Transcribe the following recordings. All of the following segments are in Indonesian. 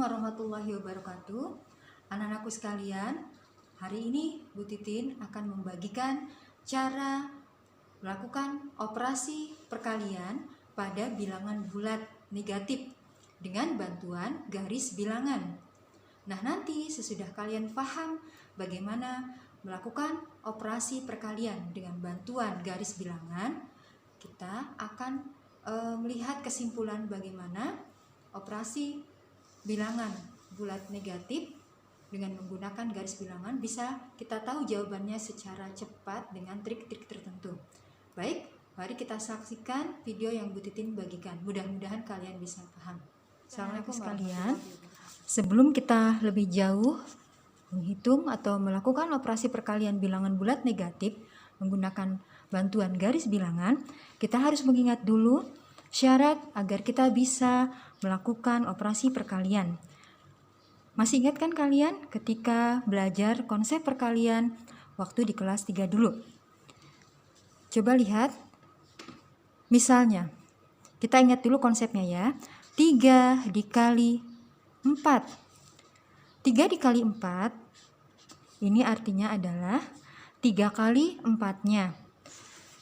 warahmatullahi wabarakatuh. Anak-anakku sekalian, hari ini Bu Titin akan membagikan cara melakukan operasi perkalian pada bilangan bulat negatif dengan bantuan garis bilangan. Nah, nanti sesudah kalian paham bagaimana melakukan operasi perkalian dengan bantuan garis bilangan, kita akan melihat kesimpulan bagaimana operasi bilangan bulat negatif dengan menggunakan garis bilangan bisa kita tahu jawabannya secara cepat dengan trik-trik tertentu. Baik, mari kita saksikan video yang Bu Titin bagikan. Mudah-mudahan kalian bisa paham. Assalamualaikum sekalian. Sebelum kita lebih jauh menghitung atau melakukan operasi perkalian bilangan bulat negatif menggunakan bantuan garis bilangan, kita harus mengingat dulu syarat agar kita bisa melakukan operasi perkalian. Masih ingat kan kalian ketika belajar konsep perkalian waktu di kelas 3 dulu? Coba lihat. Misalnya, kita ingat dulu konsepnya ya. 3 dikali 4. 3 dikali 4 ini artinya adalah 3 kali 4-nya.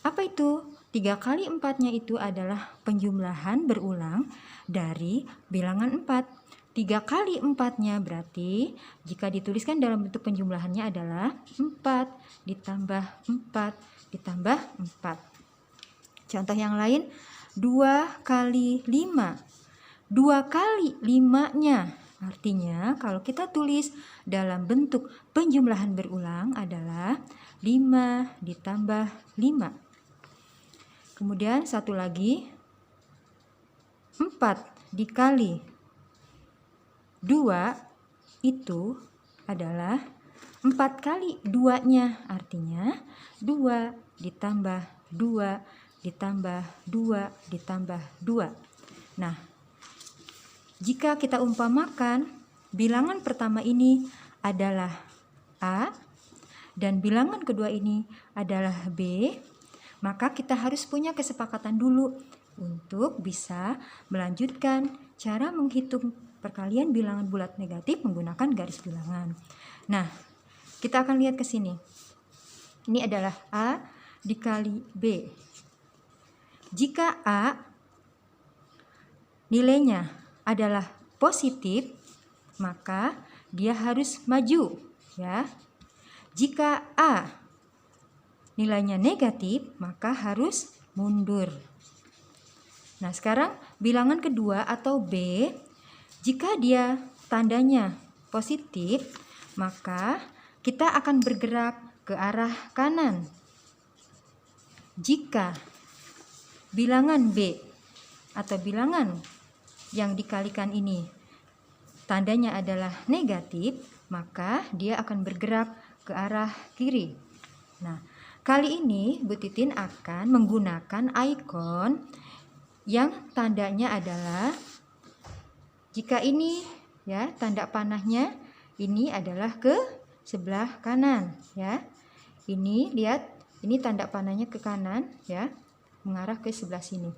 Apa itu? 3 kali 4-nya itu adalah penjumlahan berulang dari bilangan 4. 3 kali 4-nya berarti jika dituliskan dalam bentuk penjumlahannya adalah 4 ditambah 4 ditambah 4. Contoh yang lain, 2 kali 5. 2 kali 5-nya artinya kalau kita tulis dalam bentuk penjumlahan berulang adalah 5 ditambah 5. Kemudian satu lagi, 4 dikali 2 itu adalah 4 kali 2-nya, artinya 2 ditambah 2 ditambah 2 ditambah 2. Nah, jika kita umpamakan bilangan pertama ini adalah A dan bilangan kedua ini adalah B, maka kita harus punya kesepakatan dulu untuk bisa melanjutkan cara menghitung perkalian bilangan bulat negatif menggunakan garis bilangan. Nah, kita akan lihat ke sini. Ini adalah A dikali B. Jika A nilainya adalah positif, maka dia harus maju, ya. Jika A nilainya negatif, maka harus mundur. Nah, sekarang bilangan kedua atau B, jika dia tandanya positif, maka kita akan bergerak ke arah kanan. Jika bilangan B atau bilangan yang dikalikan ini tandanya adalah negatif, maka dia akan bergerak ke arah kiri. Nah, kali ini Bu Titin akan menggunakan ikon yang tandanya adalah, jika ini ya tanda panahnya ini adalah ke sebelah kanan ya. Ini lihat, ini tanda panahnya ke kanan ya, mengarah ke sebelah sini.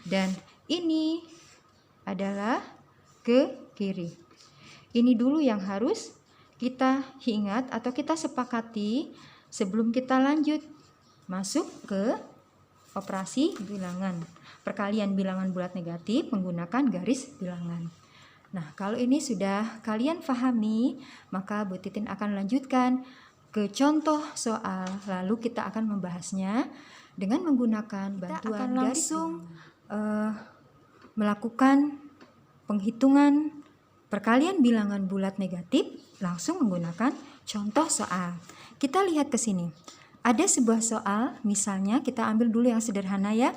Dan ini adalah ke kiri. Ini dulu yang harus kita ingat atau kita sepakati sebelum kita lanjut masuk ke operasi bilangan perkalian bilangan bulat negatif menggunakan garis bilangan. Nah, kalau ini sudah kalian pahami, maka Bu Titin akan lanjutkan ke contoh soal, lalu kita akan membahasnya dengan menggunakan bantuan garis bilangan. Melakukan penghitungan perkalian bilangan bulat negatif langsung menggunakan contoh soal. Kita lihat ke sini. Ada sebuah soal, misalnya kita ambil dulu yang sederhana ya.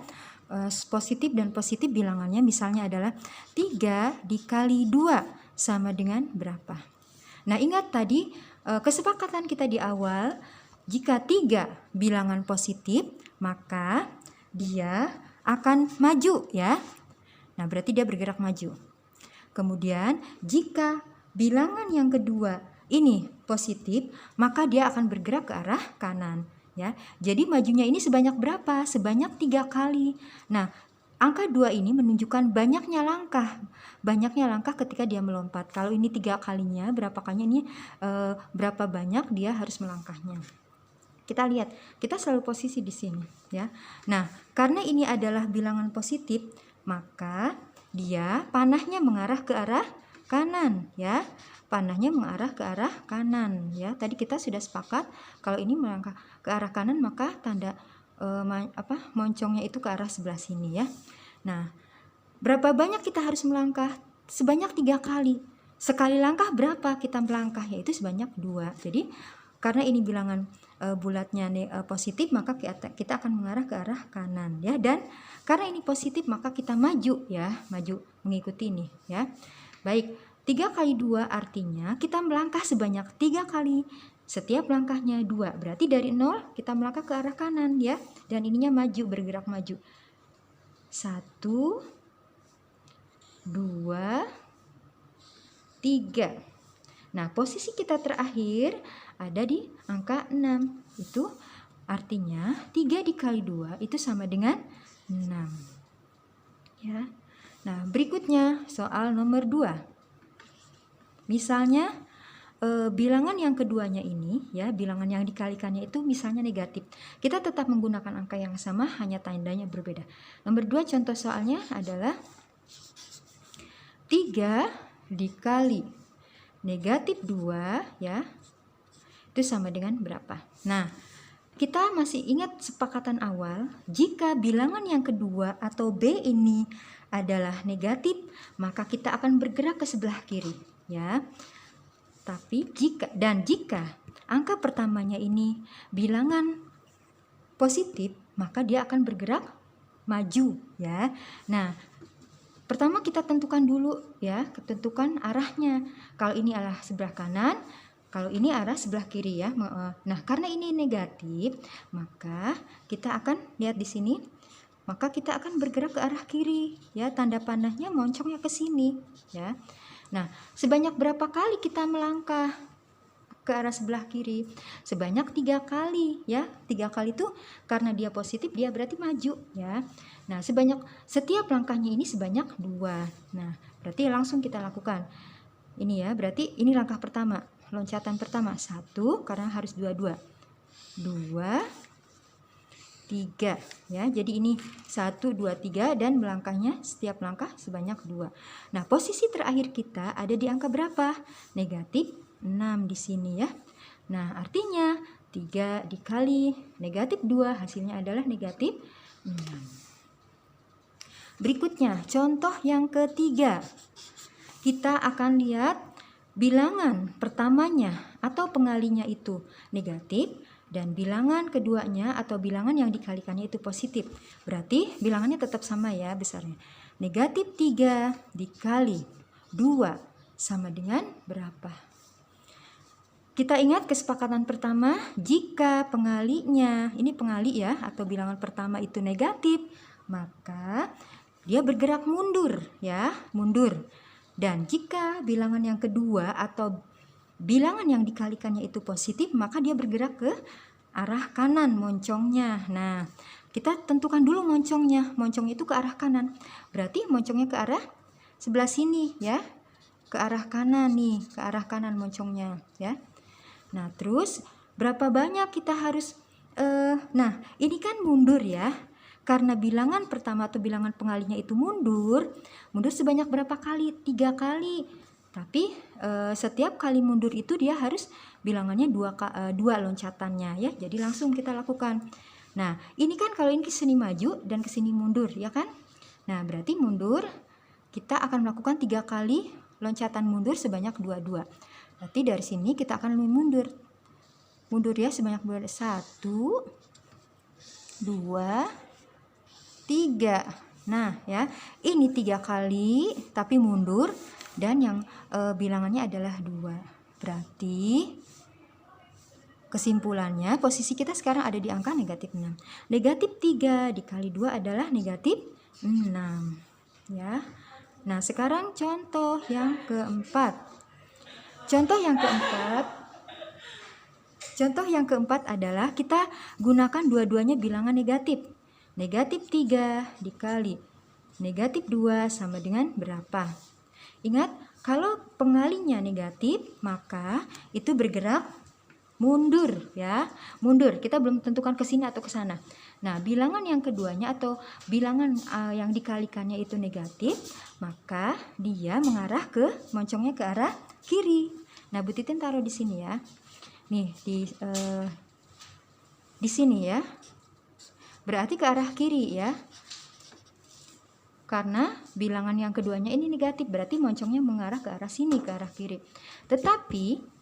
Positif dan positif bilangannya misalnya adalah 3 dikali 2 sama dengan berapa. Nah, ingat tadi kesepakatan kita di awal, jika 3 bilangan positif, maka dia akan maju ya. Nah, berarti dia bergerak maju. Kemudian jika bilangan yang kedua ini positif, maka dia akan bergerak ke arah kanan ya. Jadi majunya ini sebanyak berapa? Sebanyak 3 kali. Nah, angka 2 ini menunjukkan banyaknya langkah. Banyaknya langkah ketika dia melompat. Kalau ini 3 kalinya, berapa kalinya ini berapa banyak dia harus melangkahnya. Kita lihat, kita selalu posisi di sini ya. Nah, karena ini adalah bilangan positif, maka dia panahnya mengarah ke arah kanan ya. Panahnya mengarah ke arah kanan ya. Tadi kita sudah sepakat kalau ini melangkah ke arah kanan maka tanda moncongnya itu ke arah sebelah sini ya. Nah, berapa banyak kita harus melangkah? Sebanyak 3 kali. Sekali langkah berapa kita melangkah? Yaitu sebanyak 2. Jadi karena ini bilangan bulatnya positif, maka kita akan mengarah ke arah kanan ya. Dan karena ini positif maka kita maju ya, maju mengikuti ini ya. Baik, 3 kali 2 artinya kita melangkah sebanyak 3 kali. Setiap langkahnya 2, berarti dari 0 kita melangkah ke arah kanan ya. Dan ininya maju, bergerak maju. 1, 2, 3. Nah, posisi kita terakhir ada di angka 6. Itu artinya 3 dikali 2 itu sama dengan 6. Ya. Nah, berikutnya soal nomor 2. Misalnya bilangan yang keduanya ini ya, bilangan yang dikalikannya itu misalnya negatif. Kita tetap menggunakan angka yang sama, hanya tandanya berbeda. Nomor 2 contoh soalnya adalah 3 dikali negatif 2 ya, itu sama dengan berapa? Nah, kita masih ingat sepakatan awal, jika bilangan yang kedua atau B ini adalah negatif, maka kita akan bergerak ke sebelah kiri ya. Tapi jika angka pertamanya ini bilangan positif, maka dia akan bergerak maju ya. Nah, pertama kita tentukan dulu ya, tentukan arahnya. Kalau ini arah sebelah kanan, kalau ini arah sebelah kiri ya. Nah, karena ini negatif, maka kita akan lihat di sini, maka kita akan bergerak ke arah kiri ya. Tanda panahnya moncongnya ke sini ya. Nah, sebanyak berapa kali kita melangkah ke arah sebelah kiri? Sebanyak 3 kali ya. 3 kali itu karena dia positif, dia berarti maju ya. Nah, setiap langkahnya ini sebanyak 2. Nah, berarti langsung kita lakukan. Ini ya, berarti ini langkah pertama, loncatan pertama. 1 karena harus 2, 3 ya. Jadi ini 1, 2, 3 dan melangkahnya setiap langkah sebanyak 2. Nah, posisi terakhir kita ada di angka berapa? Negatif 6 di sini ya. Nah, artinya 3 dikali negatif 2 hasilnya adalah negatif 6. Berikutnya, contoh yang ketiga. Kita akan lihat bilangan pertamanya atau pengalinya itu negatif dan bilangan keduanya atau bilangan yang dikalikannya itu positif. Berarti bilangannya tetap sama ya besarnya. Negatif 3 dikali 2 sama dengan berapa? Kita ingat kesepakatan pertama, jika pengalinya, ini pengali ya, atau bilangan pertama itu negatif, maka dia bergerak mundur ya, mundur. Dan jika bilangan yang kedua atau bilangan yang dikalikannya itu positif, maka dia bergerak ke arah kanan moncongnya. Nah, kita tentukan dulu moncongnya. Moncongnya itu ke arah kanan. Berarti moncongnya ke arah sebelah sini ya. Ke arah kanan nih, ke arah kanan moncongnya ya. Nah, terus berapa banyak kita harus nah, ini kan mundur ya. Karena bilangan pertama atau bilangan pengalinya itu mundur sebanyak berapa kali? 3 kali. Tapi setiap kali mundur itu dia harus bilangannya 2 loncatannya ya. Jadi langsung kita lakukan. Nah, ini kan kalau ini ke sini maju dan ke sini mundur ya kan? Nah, berarti mundur kita akan melakukan 3 kali loncatan mundur sebanyak 2. Berarti dari sini kita akan mundur. Mundur ya sebanyak 2. 1 2 3. Nah, ya. Ini 3 kali tapi mundur. Dan yang bilangannya adalah 2. Berarti kesimpulannya posisi kita sekarang ada di angka negatif 6. Negatif 3 dikali 2 adalah negatif 6. Ya. Nah, sekarang contoh yang keempat. Contoh yang keempat adalah kita gunakan dua-duanya bilangan negatif. Negatif 3 dikali negatif 2 sama dengan berapa? Ingat, kalau pengalinya negatif, maka itu bergerak mundur ya. Mundur, kita belum tentukan ke sini atau ke sana. Nah, bilangan yang keduanya atau bilangan yang dikalikannya itu negatif, maka dia mengarah ke moncongnya ke arah kiri. Nah, Bu Titin taruh di sini ya. Nih, di sini ya. Berarti ke arah kiri ya. Karena bilangan yang keduanya ini negatif, berarti moncongnya mengarah ke arah sini, ke arah kiri. Tetapi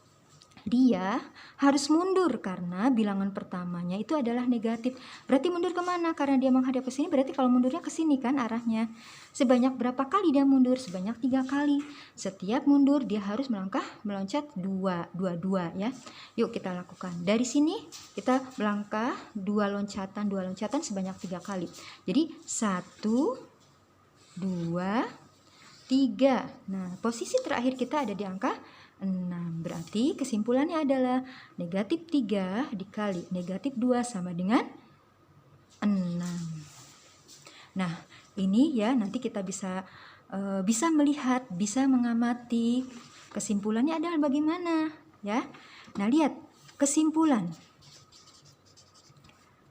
dia harus mundur karena bilangan pertamanya itu adalah negatif. Berarti mundur kemana? Karena dia menghadap ke sini, berarti kalau mundurnya ke sini kan arahnya. Sebanyak berapa kali dia mundur? Sebanyak 3 kali. Setiap mundur dia harus meloncat 2 ya. Yuk kita lakukan. Dari sini kita melangkah 2 loncatan sebanyak 3 kali. Jadi 1, 2, 3. Nah, posisi terakhir kita ada di angka 6. Berarti kesimpulannya adalah negatif 3 dikali negatif 2 sama dengan 6. Nah, ini ya nanti kita bisa melihat, bisa mengamati kesimpulannya adalah bagaimana ya. Nah, lihat kesimpulan.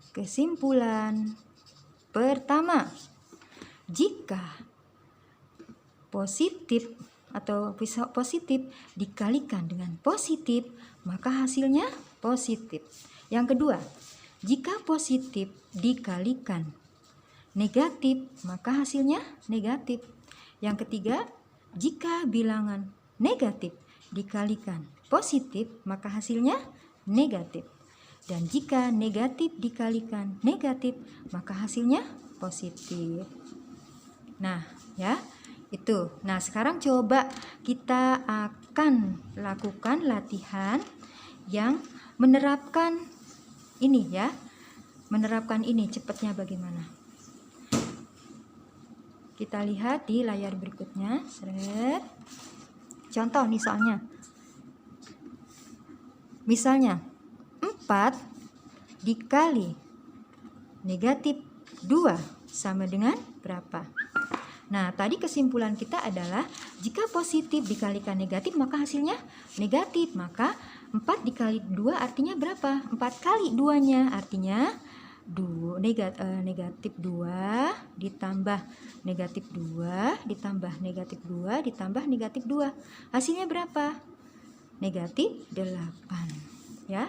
Kesimpulan pertama, jika positif atau positif dikalikan dengan positif, maka hasilnya positif. Yang kedua, jika positif dikalikan negatif, maka hasilnya negatif. Yang ketiga, jika bilangan negatif dikalikan positif, maka hasilnya negatif. Dan jika negatif dikalikan negatif, maka hasilnya positif. Nah, ya, itu. Nah, sekarang coba kita akan lakukan latihan yang menerapkan ini ya. Menerapkan ini cepatnya bagaimana? Kita lihat di layar berikutnya. Seret. Contoh misalnya. Misalnya 4 dikali negatif 2 sama dengan berapa? Nah, tadi kesimpulan kita adalah jika positif dikalikan negatif maka hasilnya negatif. Maka 4 dikali 2 artinya berapa? 4 kali 2-nya artinya negatif 2 ditambah negatif 2 ditambah negatif 2 ditambah negatif 2. Hasilnya berapa? Negatif 8 ya.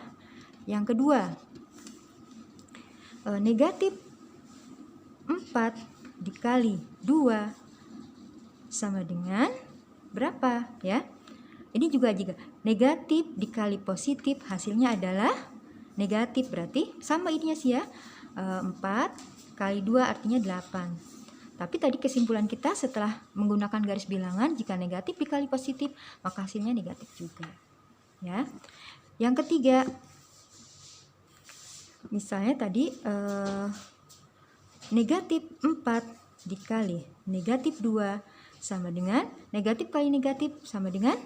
Yang kedua, negatif 4 dikali 2 sama dengan berapa ya? Ini juga jika negatif dikali positif hasilnya adalah negatif, berarti sama ininya sih ya. 4 kali 2 artinya 8. Tapi tadi kesimpulan kita setelah menggunakan garis bilangan, jika negatif dikali positif maka hasilnya negatif juga ya. Yang ketiga, misalnya tadi negatif 4 dikali negatif 2 sama dengan negatif kali negatif sama dengan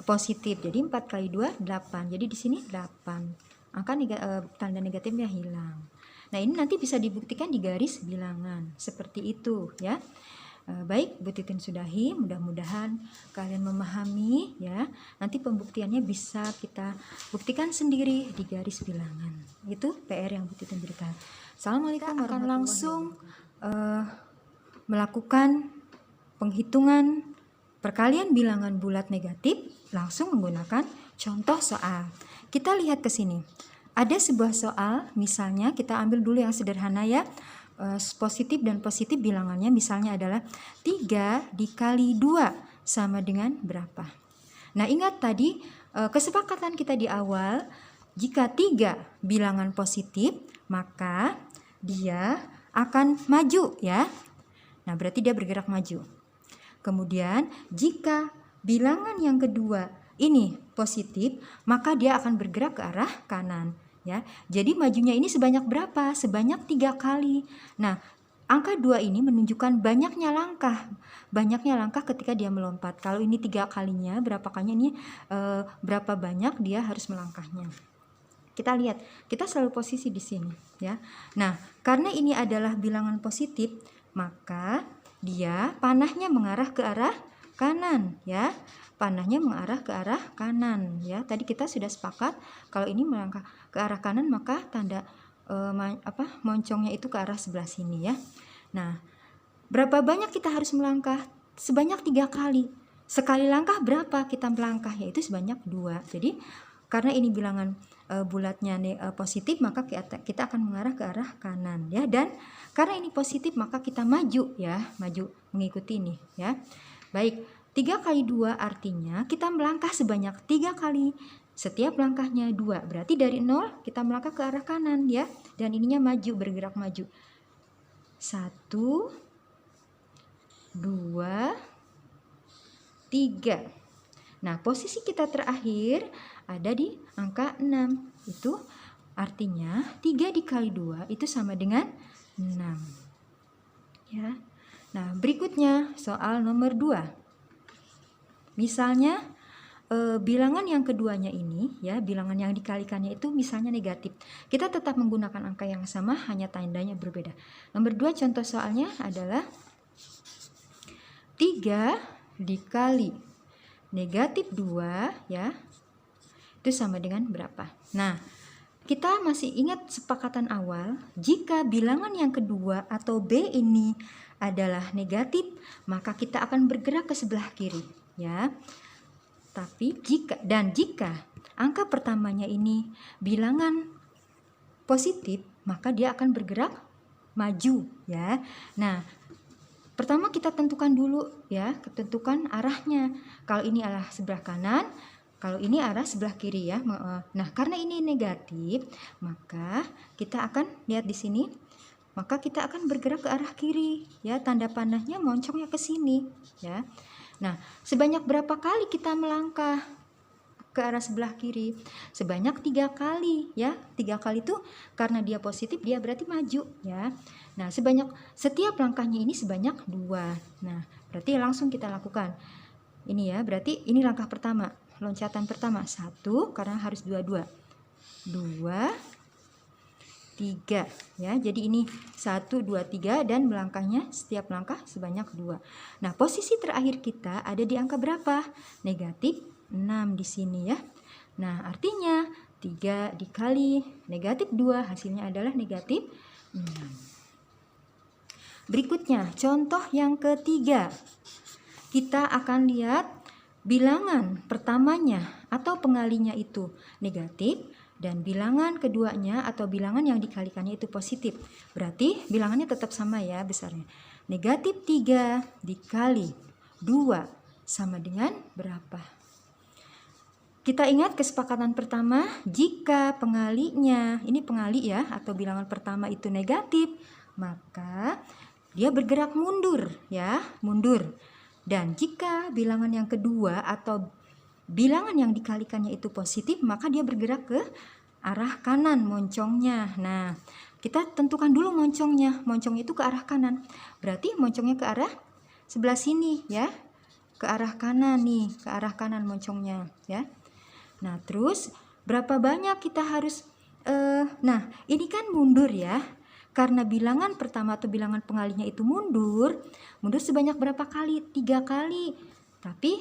positif. Jadi 4 kali 2 8. Jadi di sini 8. Angka tanda negatifnya hilang. Nah, ini nanti bisa dibuktikan di garis bilangan. Seperti itu ya. Baik, Bu Titin sudahi. Mudah-mudahan kalian memahami ya. Nanti pembuktiannya bisa kita buktikan sendiri di garis bilangan. Itu PR yang Bu Titin berikan. Assalamualaikum warahmatullahi wabarakatuh. Langsung melakukan penghitungan perkalian bilangan bulat negatif langsung menggunakan contoh soal. Kita lihat ke sini. Ada sebuah soal, misalnya kita ambil dulu yang sederhana ya. Positif dan positif bilangannya misalnya adalah 3 dikali 2 sama dengan berapa. Nah, ingat tadi kesepakatan kita di awal, jika 3 bilangan positif maka dia akan maju ya. Nah, berarti dia bergerak maju. Kemudian jika bilangan yang kedua ini positif, maka dia akan bergerak ke arah kanan ya. Jadi majunya ini sebanyak berapa? Sebanyak 3 kali. Nah, angka 2 ini menunjukkan banyaknya langkah. Banyaknya langkah ketika dia melompat. Kalau ini 3 kalinya, berapa kalinya ini berapa banyak dia harus melangkahnya. Kita lihat, kita selalu posisi di sini ya. Nah, karena ini adalah bilangan positif, maka dia panahnya mengarah ke arah kanan ya. Panahnya mengarah ke arah kanan ya. Tadi kita sudah sepakat kalau ini melangkah ke arah kanan maka tanda moncongnya itu ke arah sebelah sini ya. Nah, berapa banyak kita harus melangkah? Sebanyak 3 kali. Sekali langkah berapa kita melangkah? Yaitu sebanyak 2. Jadi karena ini bilangan bulatnya positif, maka kita akan mengarah ke arah kanan ya. Dan karena ini positif maka kita maju ya, maju mengikuti ini ya. Baik, 3 kali 2 artinya kita melangkah sebanyak 3 kali. Setiap langkahnya 2, berarti dari 0 kita melangkah ke arah kanan ya. Dan ininya maju, bergerak maju. 1, 2, 3. Nah, posisi kita terakhir ada di angka 6. Itu artinya 3 dikali 2 itu sama dengan 6. Ya. Nah, berikutnya soal nomor 2. Misalnya bilangan yang keduanya ini ya, bilangan yang dikalikannya itu misalnya negatif. Kita tetap menggunakan angka yang sama, hanya tandanya berbeda. Nomor 2 contoh soalnya adalah 3 dikali negatif 2 ya, itu sama dengan berapa? Nah, kita masih ingat sepakatan awal, jika bilangan yang kedua atau B ini adalah negatif, maka kita akan bergerak ke sebelah kiri ya. Tapi jika angka pertamanya ini bilangan positif, maka dia akan bergerak maju ya. Nah, pertama kita tentukan dulu ya, tentukan arahnya. Kalau ini arah sebelah kanan, kalau ini arah sebelah kiri ya. Nah, karena ini negatif, maka kita akan lihat di sini, maka kita akan bergerak ke arah kiri ya. Tanda panahnya moncongnya ke sini ya. Nah, sebanyak berapa kali kita melangkah ke arah sebelah kiri? Sebanyak 3 kali ya. 3 kali itu karena dia positif, dia berarti maju ya. Nah, setiap langkahnya ini sebanyak 2. Nah, berarti langsung kita lakukan. Ini ya, berarti ini langkah pertama, loncatan pertama. 1 karena harus 2, 3 ya. Jadi ini 1, 2, 3 dan melangkahnya setiap langkah sebanyak 2. Nah, posisi terakhir kita ada di angka berapa? Negatif 6 di sini ya. Nah, artinya 3 dikali negatif 2 hasilnya adalah negatif 6. Berikutnya, contoh yang ketiga. Kita akan lihat bilangan pertamanya atau pengalinya itu negatif dan bilangan keduanya atau bilangan yang dikalikannya itu positif. Berarti bilangannya tetap sama ya besarnya. Negatif 3 dikali 2 sama dengan berapa? Kita ingat kesepakatan pertama, jika pengalinya, ini pengali ya, atau bilangan pertama itu negatif, maka dia bergerak mundur ya, mundur. Dan jika bilangan yang kedua atau bilangan yang dikalikannya itu positif, maka dia bergerak ke arah kanan moncongnya. Nah, kita tentukan dulu moncongnya. Moncongnya itu ke arah kanan. Berarti moncongnya ke arah sebelah sini ya. Ke arah kanan nih, ke arah kanan moncongnya ya. Nah, terus berapa banyak kita harus nah, ini kan mundur ya. Karena bilangan pertama atau bilangan pengalinya itu mundur sebanyak berapa kali? 3 kali. Tapi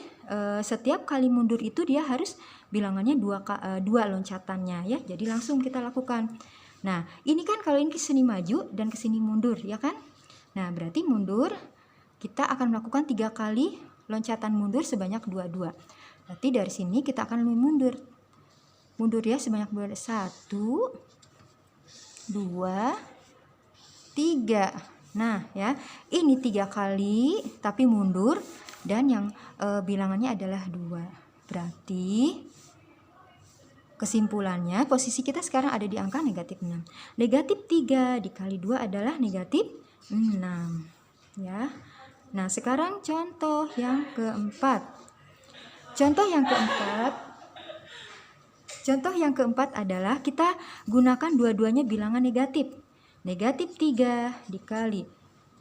setiap kali mundur itu dia harus bilangannya 2 loncatannya ya. Jadi langsung kita lakukan. Nah, ini kan kalau ini ke sini maju dan ke sini mundur ya kan. Nah, berarti mundur kita akan melakukan 3 kali loncatan mundur sebanyak 2. Berarti dari sini kita akan mundur. Mundur ya sebanyak 1, 2, 3. Nah, ya. Ini 3 kali tapi mundur. Dan yang bilangannya adalah 2. Berarti kesimpulannya posisi kita sekarang ada di angka negatif 6. Negatif 3 dikali 2 adalah negatif 6 ya. Nah, sekarang contoh yang keempat. Contoh yang keempat adalah kita gunakan dua-duanya bilangan negatif. Negatif 3 dikali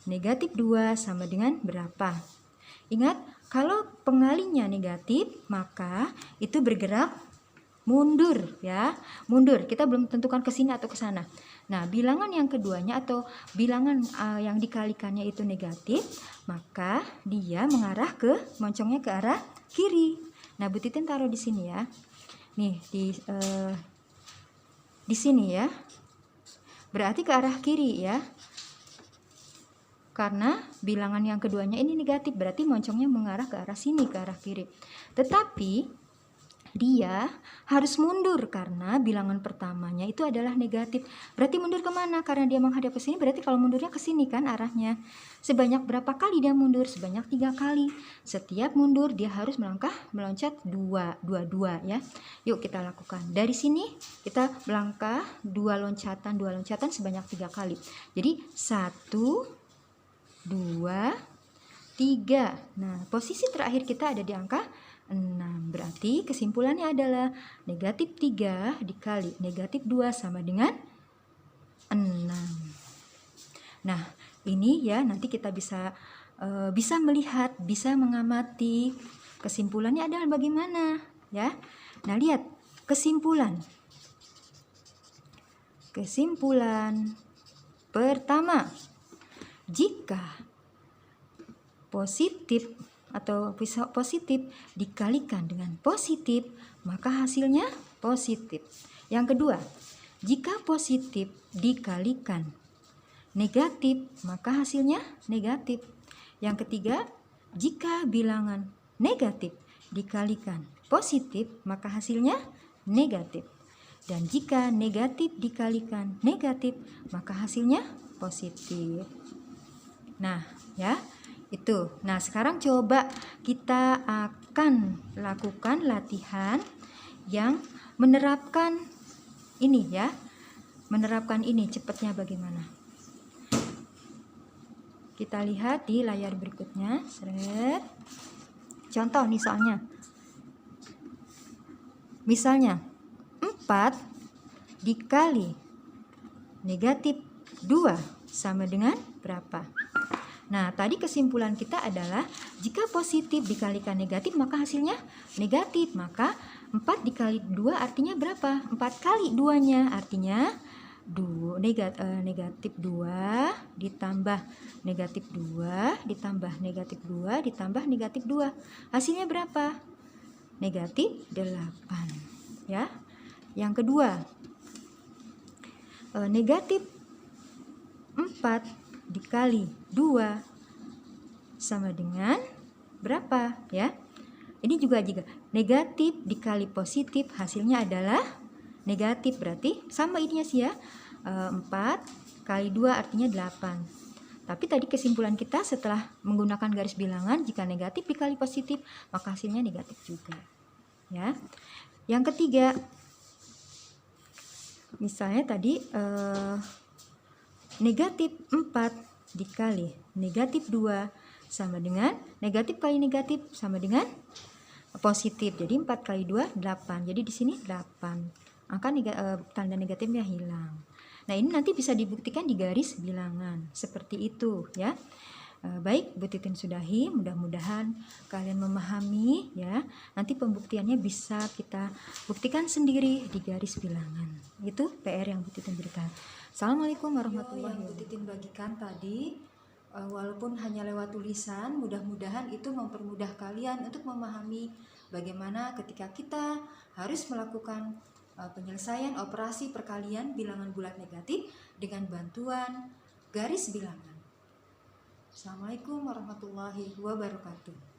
negatif 2 sama dengan berapa? Ingat, kalau pengalinya negatif, maka itu bergerak mundur ya. Mundur, kita belum tentukan ke sini atau ke sana. Nah, bilangan yang keduanya atau bilangan yang dikalikannya itu negatif, maka dia mengarah moncongnya ke arah kiri. Nah, Bu Titin taruh di sini ya. Nih, di sini ya. Berarti ke arah kiri ya. Karena bilangan yang keduanya ini negatif, berarti moncongnya mengarah ke arah sini, ke arah kiri. Tetapi dia harus mundur karena bilangan pertamanya itu adalah negatif. Berarti mundur kemana? Karena dia menghadap ke sini, berarti kalau mundurnya ke sini kan arahnya. Sebanyak berapa kali dia mundur? Sebanyak 3 kali. Setiap mundur dia harus meloncat 2 ya. Yuk kita lakukan. Dari sini kita melangkah 2 loncatan sebanyak 3 kali. Jadi 1, 2, 3. Nah, posisi terakhir kita ada di angka 6. Berarti kesimpulannya adalah negatif 3 dikali negatif 2 sama dengan 6. Nah, ini ya nanti kita bisa melihat, bisa mengamati kesimpulannya adalah bagaimana ya. Nah, lihat kesimpulan. Kesimpulan pertama, jika positif atau positif dikalikan dengan positif, maka hasilnya positif. Yang kedua, jika positif dikalikan negatif, maka hasilnya negatif. Yang ketiga, jika bilangan negatif dikalikan positif, maka hasilnya negatif. Dan jika negatif dikalikan negatif, maka hasilnya positif. Nah, ya, itu. Nah, sekarang coba kita akan lakukan latihan yang menerapkan ini ya. Menerapkan ini cepatnya bagaimana? Kita lihat di layar berikutnya. Seret. Contoh misalnya. Misalnya 4 dikali negatif 2 sama dengan berapa? Nah, tadi kesimpulan kita adalah jika positif dikalikan negatif maka hasilnya negatif. Maka 4 dikali 2 artinya berapa? 4 kali 2-nya artinya negatif 2 ditambah negatif 2 ditambah negatif 2 ditambah negatif 2. Hasilnya berapa? Negatif 8. Ya. Yang kedua, negatif 4 dikali 2 sama dengan berapa ya? Ini juga negatif dikali positif hasilnya adalah negatif, berarti sama ininya sih ya. 4 kali 2 artinya 8. Tapi tadi kesimpulan kita setelah menggunakan garis bilangan, jika negatif dikali positif maka hasilnya negatif juga ya. Yang ketiga, misalnya tadi negatif 4 dikali negatif 2 sama dengan negatif kali negatif sama dengan positif. Jadi 4 kali 2 8. Jadi di sini 8. Angka tanda negatifnya hilang. Nah, ini nanti bisa dibuktikan di garis bilangan. Seperti itu ya. Baik, Bu Titin sudahi. Mudah-mudahan kalian memahami ya. Nanti pembuktiannya bisa kita buktikan sendiri di garis bilangan. Itu PR yang Bu Titin berikan. Assalamualaikum warahmatullahi wabarakatuh. Yang Bu Titin bagikan tadi, walaupun hanya lewat tulisan, mudah-mudahan itu mempermudah kalian untuk memahami bagaimana ketika kita harus melakukan penyelesaian operasi perkalian bilangan bulat negatif dengan bantuan garis bilangan. Assalamualaikum warahmatullahi wabarakatuh.